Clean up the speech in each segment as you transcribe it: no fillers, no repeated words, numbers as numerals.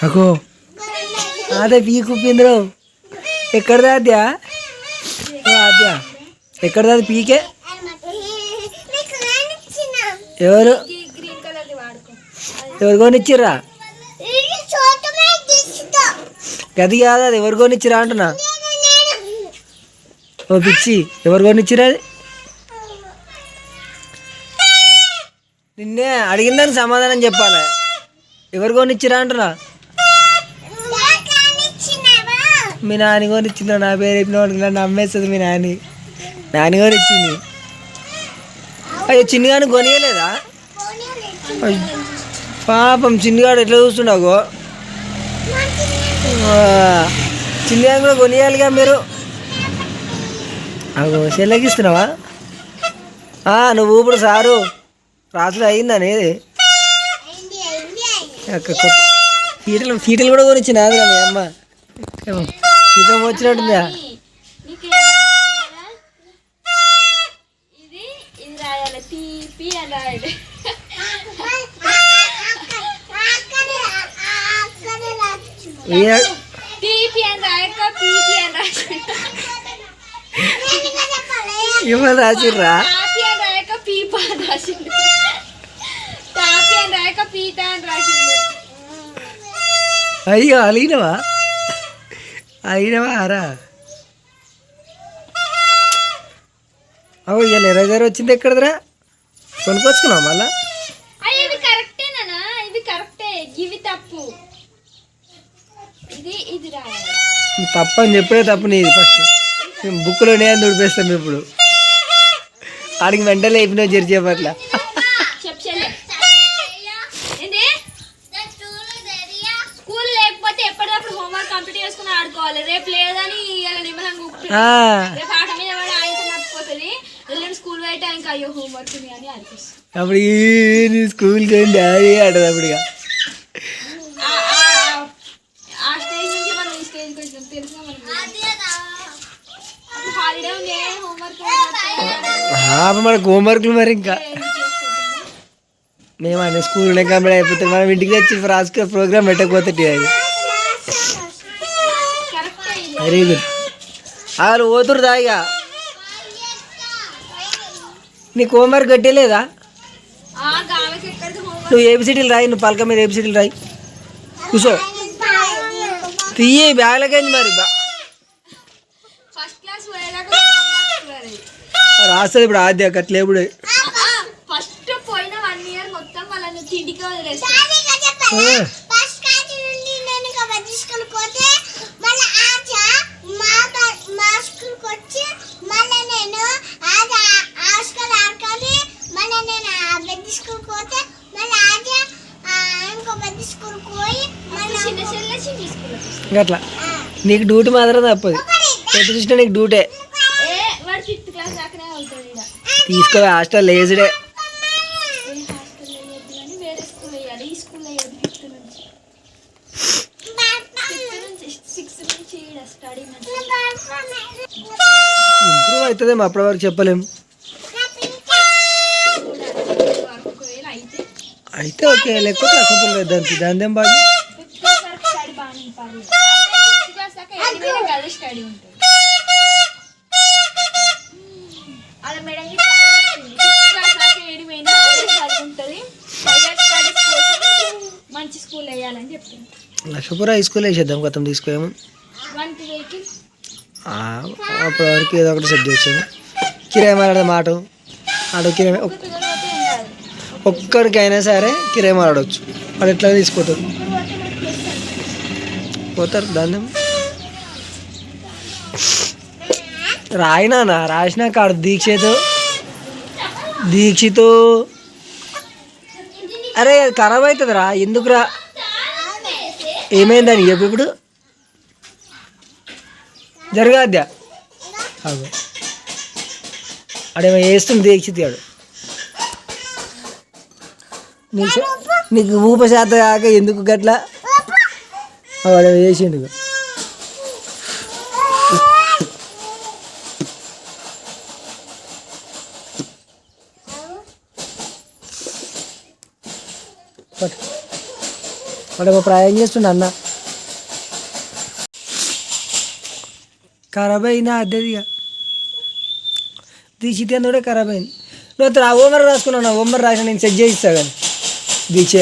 అగో అదే పీకు పింద్రు ఎక్కడదా అద్యా అద్యా ఎక్కడదా అది పీకే ఎవరు ఎవరు కొనిచ్చిర్రా గది కాదు అది ఎవరు కొనిచ్చిరా అంటున్నా ఓ పిచ్చి ఎవరు కొనిచ్చిరా అది నిన్నే అడిగిందని సమాధానం చెప్పాలి ఎవరు కొనిచ్చిరా అంటున్నా మీ నాని కొనిచ్చిందా నా పేరు చెప్పిన వాడికి నన్ను నమ్మేస్తుంది మీ నాని కొనిచ్చింది అయ్యో చిన్నగాని కొనియలేదా పాపం చిన్నగాడు ఎట్లా చూస్తుండగో చిన్నగాని కూడా కొనియాలిగా మీరు అగో చెల్లెకిస్తున్నావా నువ్వు ఇప్పుడు సారు రాసులు అయిందనేది ఫీటలు కూడా కొనిచ్చిన మీ అమ్మ సుఖం వచ్చినట్టుందా ఏమని రాసిర్రా అయ్యో అలిగినవా అరా అవు ఇవాళ ఎర్రగారు వచ్చింది ఎక్కడదరా కొనుక్కొచ్చుకున్నావు మళ్ళా తప్పు అని చెప్పే తప్పు నీది ఫస్ట్ మేము బుక్లో నేను దుడిపేస్తాం ఇప్పుడు ఆడికి వెంటనే అయిపోయినా జరిచేపట్ల అప్పుడు స్కూల్కి వెళ్ళి డాడీ ఆడదు అప్పుడు మనకు హోంవర్క్లు మరి ఇంకా మేము అన్నీ స్కూల్లోనే కంప్లీట్ అయిపోతే మనం ఇంటికి వచ్చి రాసుకునే ప్రోగ్రామ్ పెట్టకపోతే అది వెరీ గుడ్ వాళ్ళు పోతురు దాయిగా నీకు హోంవర్క్ కట్టలేదా నువ్వు ఏబిసిడీలు రాయి నువ్వు పలక మీద ఏబిసిడీలు రాయి కూర్చో తీయ బ్యాగ్లకైంది మరి రాస్తుంది ఇప్పుడు ఆద్య కట్లే ఇప్పుడు అట్లా నీకు డ్యూటీ మాత్రం తప్పదు ఎటు చూసినా నీకు డ్యూటే తీసుకో హాస్టల్ లేజుడే ఇంప్రూవ్ అవుతుందేమో అప్పటి వరకు చెప్పలేము అయితే ఓకే లేకపోతే అసలు దానికి దానిదేం బాగా లక్షపుర హై స్కూల్ వేసేద్దాం గతం తీసుకోమో అప్పటి వరకు ఏదో ఒకటి సెట్ చేసాము కిరాయి మాట్లాడదాం ఆటో కిరాయి ఒక్కడికైనా సరే కిరాయి మాట్లాడవచ్చు వాడు ఎట్లా తీసుకుపోతారు పోతారు దాన్ని రాయినా రాసినాక ఆడు దీక్షితో అరే అది ఖరాబ్ అవుతుందిరా ఎందుకురా ఏమైందని చెప్పు ఇప్పుడు జరగాద్యా ఆడేమో వేస్తుంది దీక్షిత్ ఆడు నీకు ఊప శాత కాక ఎందుకు గట్లా వాడేమో వేసిండు వాడు ఒక ప్రయాణం చేస్తుండ అన్న ఖరాబ్ అయినా అద్దెదిగా దీక్షిత్ కూడా ఖరాబ్ అయింది. నువ్వు ఆ హోంవర్క్ రాసుకున్నావు, నా హోంవర్క్ రాసిన నేను చెక్ చేయిస్తా కానీ దీక్ష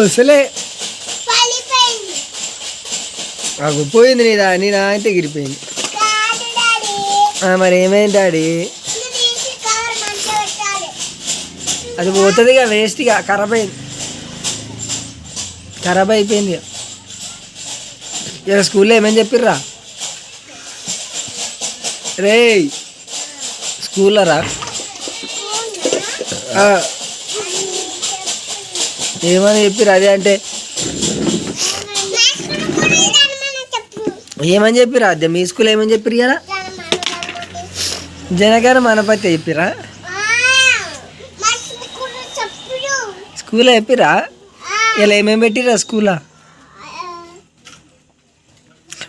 అసలే నాకు పోయింది నేను అయితే గిరిపోయింది. మరి ఏమైంది డాడీ? అది పోతుంది ఇక వేస్ట్ ఇక ఖరాబ్ అయిపోయింది. ఇలా స్కూల్లో ఏమేమి చెప్పిర్రా రే? స్కూల్లో రా ఏమని చెప్పిర్రు? అదే అంటే ఏమని చెప్పిరా? అదే మీ స్కూల్ ఏమని చెప్పిరు కదా? జనగారు మనపతి చెప్పిరా? స్కూల్లో చెప్పిరా? ఇలా ఏమేమి పెట్టిరా స్కూల్లో?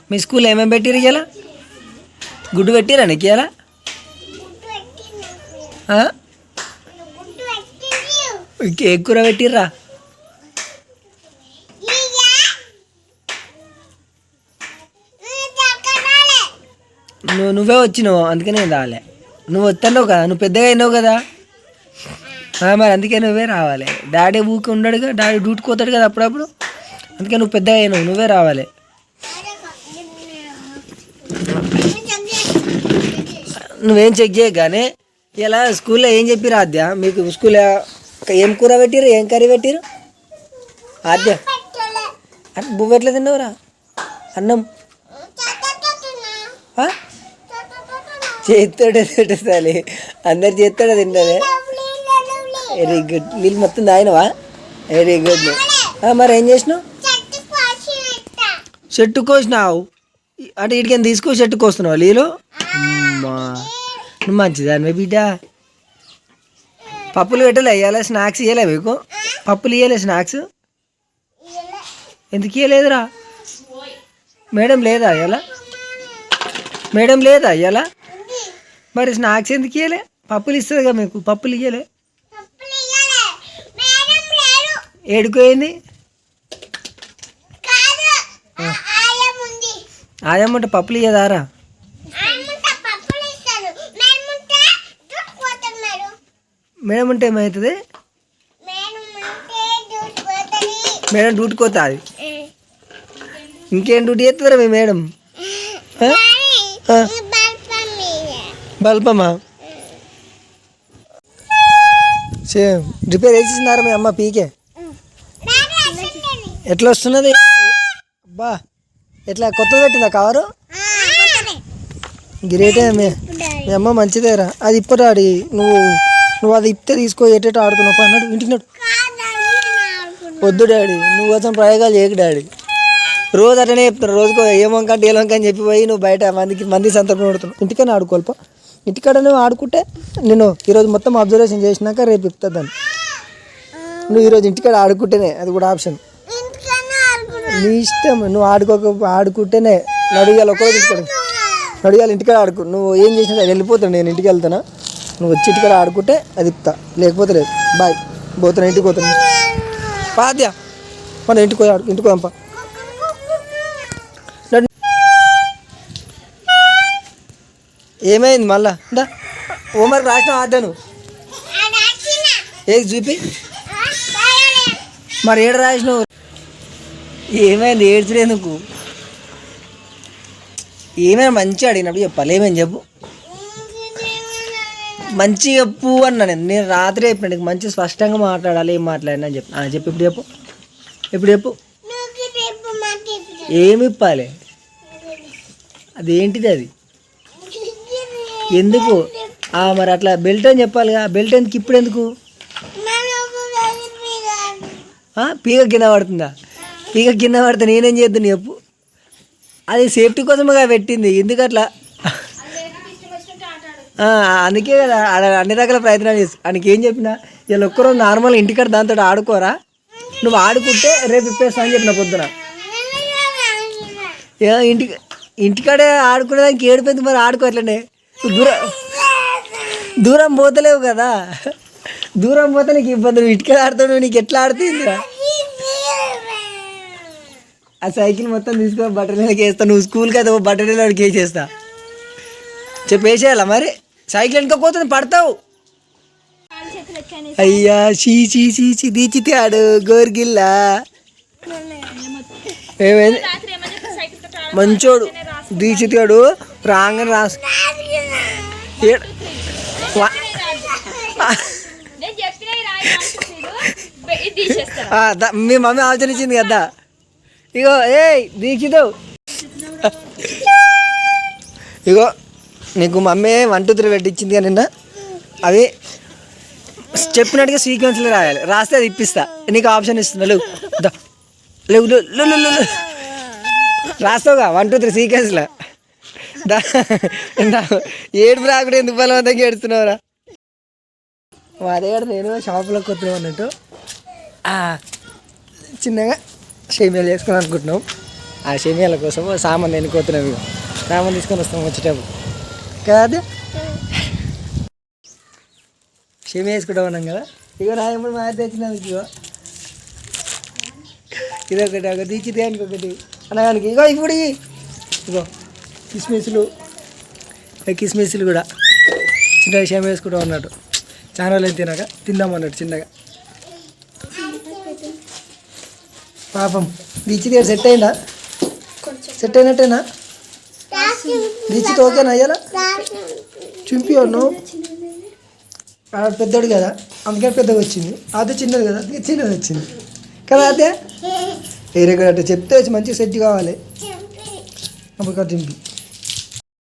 మీ స్కూల్లో ఏమేమి పెట్టిరు ఇలా? గుడ్డు పెట్టిరా నీకు ఇలా? ఏ కూర పెట్టిర్రా? నువ్వే వచ్చినావు అందుకనే రాలే. నువ్వు వస్తున్నావు కదా, నువ్వు పెద్దగా అయినావు కదా, మరి అందుకే నువ్వే రావాలి. డాడీ ఊరికి ఉన్నాడుగా, డాడీ డ్యూటీకి పోతాడు కదా అప్పుడప్పుడు, అందుకే నువ్వు పెద్దగా అయినావు, నువ్వే రావాలి. నువ్వేం చెక్ చేయకు కానీ ఇలా స్కూల్లో ఏం చెప్పిరు ఆద్య? మీకు స్కూల్లో ఏం కూర పెట్టిరు, ఏం కర్రీ పెట్టిరు ఆద్య? బువ్వ ఎట్లా తిన్నావురా? అన్నం చేస్తాడే తింటుంది, అందరు చేస్తాడే తింటుంది. Very good. నీళ్ళు మొత్తం తాగినవా? Very good. మరి ఏం చేసినావు? చెట్టు కోసినావు అంటే ఇటుకని తీసుకో చెట్టు కోస్తున్నావు నీళ్ళు? నువ్వు మంచిదానివే బిడ్డ. పప్పులు పెట్టలే ఇవ్వాలి, స్నాక్స్ ఇవ్వలే మీకు? పప్పులు ఇవ్వలే, స్నాక్స్ ఎందుకు ఇవ్వలేదురా? మేడం లేదా ఇవ్వాల? మేడం లేదా ఇవ్వాల? మరి స్నాక్స్ ఎందుకు ఇవ్వలే? పప్పులు ఇస్తుందిగా మీకు, పప్పులు ఇవ్వలే. ఏడుకోయింది ఆయమ్మంటే పప్పులు ఇయ్యదారా? మేడం ఉంటే ఏమవుతుంది? మేడం డ్యూటీకి పోతుంది. ఇంకేం డ్యూటీ చేస్తుందిరా మీ మేడం? బల్పమా? సేమ్ రిపేర్ వేసేసినారా మీ అమ్మ పీకే? ఎట్లా వస్తున్నది? అబ్బా ఎట్లా కొత్తది పెట్టిందా కవరు? గ్రేటే మీ అమ్మ, మంచిదేరా. అది ఇప్పటి నువ్వు అది ఇప్పితే తీసుకో, ఎటేటో ఆడుతున్నావు అన్నాడు. ఇంటికి వద్దు డాడీ, నువ్వు కోసం ప్రయోగాలు చేయకు డాడీ. రోజు అట్లనే చెప్తున్నారు, రోజుకో ఏ వంకంటే ఏ వంక అని చెప్పిపోయి నువ్వు బయట మంది సంతర్పణ పడుతున్నావు. ఇంటికనే ఆడుకోవాలిపా. ఇంటికాడ నువ్వు ఆడుకుంటే నేను ఈరోజు మొత్తం అబ్జర్వేషన్ చేసినాక రేపు ఇస్తుంది దాన్ని. నువ్వు ఈరోజు ఇంటికాడ ఆడుకుంటేనే అది కూడా ఆప్షన్, నీ ఇష్టం. నువ్వు ఆడుకుంటేనే నడియాలి, ఒక్కరోజు తీసుకోండి నడియాలి, ఇంటికాడ ఆడుకో. నువ్వు ఏం చేసినా వెళ్ళిపోతాను, నేను ఇంటికి వెళ్తానా? నువ్వు వచ్చి ఇంటికాడ ఆడుకుంటే అది ఇప్తా, లేకపోతే లేదు. బాయ్, పోతున్నా, ఇంటికి పోతున్నా. పాద్యా మన ఇంటికి పోయాంపా. ఏమైంది మళ్ళా? హోంవర్క్ రాసిన ఆద్యాను ఏది చూపి. మరి ఏడు రాసినావు? ఏమైంది ఏడ్చలేందుకు? ఏమైనా మంచిగా అడిగినప్పుడు చెప్పాలి. ఏమేమి చెప్పు, మంచిగా చెప్పు అన్నా. నేను రాత్రి చెప్పిన నీకు మంచి స్పష్టంగా మాట్లాడాలి, ఏం మాట్లాడినా అని చెప్పి చెప్పు. ఇప్పుడు చెప్పు ఏమి ఇప్పాలి? అదేంటిది? అది ఎందుకు? మరి అట్లా బెల్ట్ అని చెప్పాలిగా. బెల్ట్ ఎందుకు ఇప్పుడు? ఎందుకు పీక కింద పడుతుందా? పీక కింద పడితే నేనేం చేద్దాను చెప్పు? అది సేఫ్టీ కోసమే పెట్టింది. ఎందుకు అట్లా? అందుకే కదా అన్ని రకాల ప్రయత్నాలు చేసి ఆయనకి ఏం చెప్పినా, వీళ్ళు ఒక్కరోజు నార్మల్గా ఇంటికాడ దాంతో ఆడుకోరా, నువ్వు ఆడుకుంటే రేపు ఇప్పేస్తా అని చెప్పిన పొద్దున. ఇంటికాడే ఆడుకునేదానికి ఏడిపోయింది, మరి ఆడుకో అట్లనే. దూరం పోతలేవు కదా, దూరం పోతే నీకు ఇబ్బంది. నువ్వు ఇటుక ఆడుతావు, నీకు ఎట్లా ఆడుతుందిరా? ఆ సైకిల్ మొత్తం తీసుకో బట్టలకి వేస్తా. నువ్వు స్కూల్కి అయితే బట్టలకి వేసేస్తా. చెప్పి వేసేయాలా మరి? సైకిల్ వెనుక పోతుంది, పడతావు. అయ్యా చీ చీ చీ చీ దీచితాడు గోర్గిల్లా. ఏమైంది? మంచోడు దీచితాడు. రాగానే రాసు మీ మమ్మీ ఆలోచనిచ్చింది కదా. ఇగో ఏ దీక్షితావు, ఇగో నీకు మమ్మీ 1 2 3 పెట్టించింది కానీ నిన్న. అవి చెప్పినట్టుగా సీక్వెన్స్లో రాయాలి. రాస్తే అది ఇప్పిస్తా. నీకు ఆప్షన్ ఇస్తున్నా. లేవు లేవు లేవు రాస్తావుగా 1 2 3 సీక్వెన్స్లో. ఏడుపు రాకుండా ఎందుకు బలవంతంగా ఏడుస్తున్నావురా? అదే కూడా నేను షాపులోకి వస్తున్నాం అన్నట్టు చిన్నగా షేమియాలు చేసుకొని అనుకుంటున్నాం. ఆ షేమియాల కోసం సామాన్ ఎన్నుకోతున్నాం. ఇక సామాన్ తీసుకొని వస్తాం వచ్చేటప్పుడు కదా. షేమియా వేసుకుంటాం అన్నాం కదా. ఇక రాయప్పుడు మా తెచ్చినందుకు ఇగో ఇదొకటి, ఒక దీచిదానికి ఒకటి అనగానికి. ఇగో ఇప్పుడు ఇగో కిస్మిస్లు కూడా చిన్న షేమియా వేసుకుంటాం అన్నట్టు. చాలా రోజులు తినాక తిందాం అన్నట్టు చిన్నగా. పాపం దీచిది సెట్ అయిందా? సెట్ అయినట్టేనా? దీచితో ఓకేనా అయ్యాలా? చింపి అన్నావు పెద్దోడు కదా, అందుకని పెద్దగా వచ్చింది. అదే చిన్నది కదా, చిన్నది వచ్చింది కదా. అదే వేరే కూడా చెప్తే వచ్చి మంచిగా సెట్ కావాలి. అప్పుడు చింపి